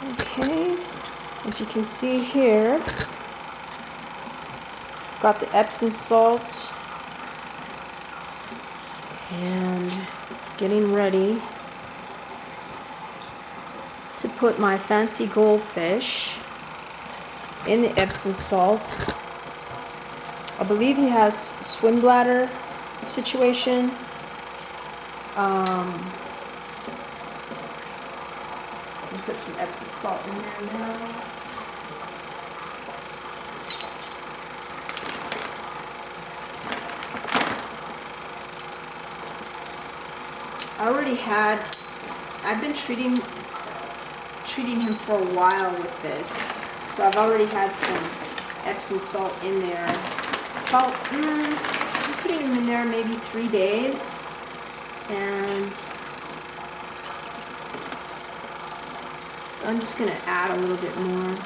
Okay, as you can see here, got the Epsom salt and getting ready to put my fancy goldfish in the Epsom salt. I believe he has swim bladder situation. Put some Epsom salt in there now. I've been treating him for a while with this, so I've already had some Epsom salt in there. About, I'm putting him in there maybe 3 days, and so I'm just going to add a little bit more.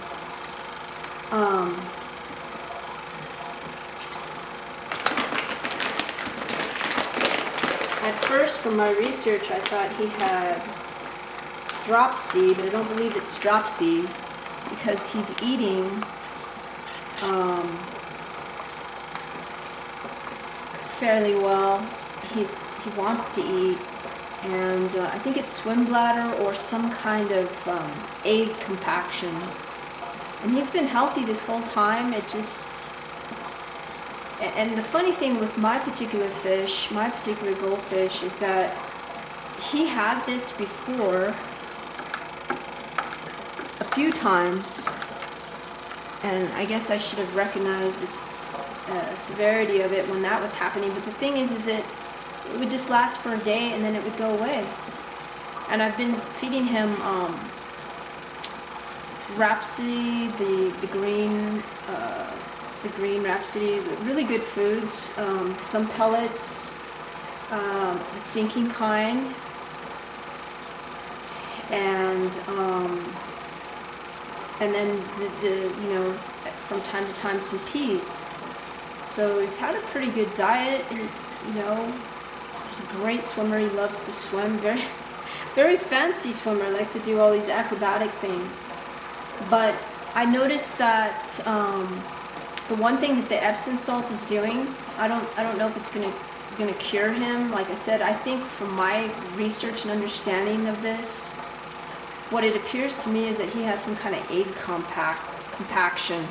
At first, from my research, I thought he had dropsy, but I don't believe it's dropsy because he's eating fairly well. He wants to eat, and I think it's swim bladder or some kind of egg compaction. And he's been healthy this whole time. And the funny thing with my particular goldfish, is that he had this before a few times, and I guess I should have recognized this severity of it when that was happening. But the thing is that it would just last for a day and then it would go away. And I've been feeding him Rhapsody, the green Rhapsody, really good foods, some pellets, the sinking kind, and then the from time to time some peas. So he's had a pretty good diet. He's a great swimmer. He loves to swim. Very, very fancy swimmer. Likes to do all these acrobatic things. But I noticed that the one thing that the Epsom salt is doing, I don't know if it's gonna cure him. Like I said, I think from my research and understanding of this, what it appears to me is that he has some kind of egg compaction.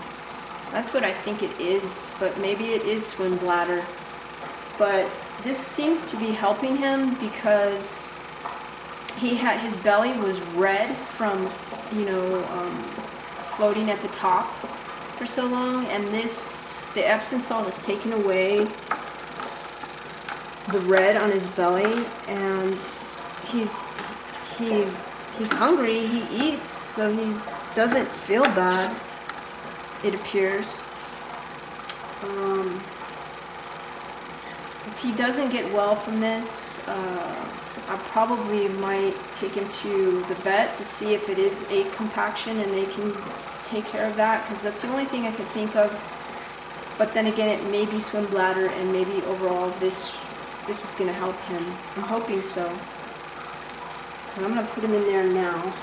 That's what I think it is, but maybe it is swim bladder. But this seems to be helping him because his belly was red from floating at the top for so long, and the Epsom salt has taken away the red on his belly, and he's hungry. He eats, so he doesn't feel bad, it appears. If he doesn't get well from this, I probably might take him to the vet to see if it is egg compaction and they can take care of that, because that's the only thing I can think of. But then again, it may be swim bladder, and maybe overall this is going to help him. I'm hoping so. So I'm going to put him in there now.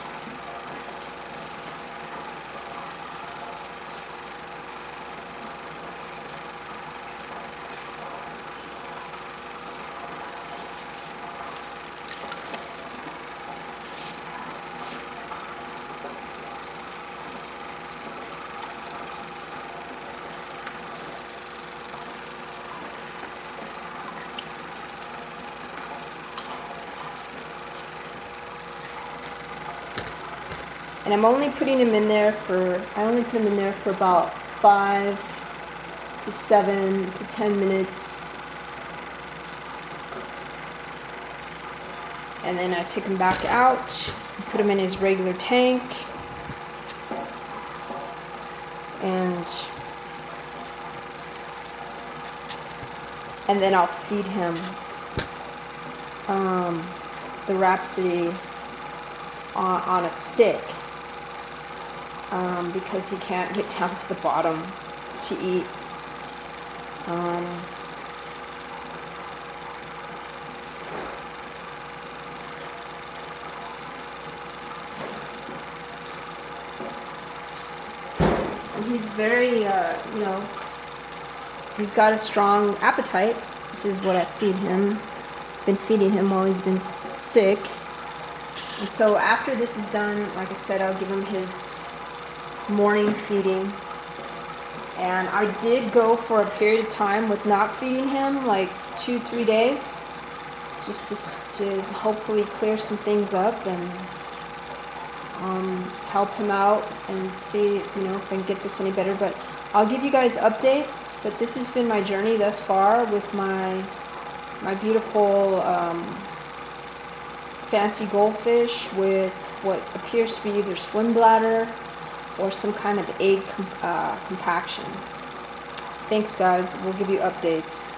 And I only put him in there for about 5 to 7 to 10 minutes. And then I take him back out, put him in his regular tank, and then I'll feed him the Rhapsody on a stick, because he can't get down to the bottom to eat. he's very, he's got a strong appetite. This is what I feed him. Been feeding him while he's been sick. And so after this is done, like I said, I'll give him his morning feeding. And I did go for a period of time with not feeding him, like 2-3 days, just to hopefully clear some things up and help him out and see, if I can get this any better. But I'll give you guys updates. But this has been my journey thus far with my beautiful fancy goldfish with what appears to be either swim bladder or some kind of egg compaction. Thanks, guys. We'll give you updates.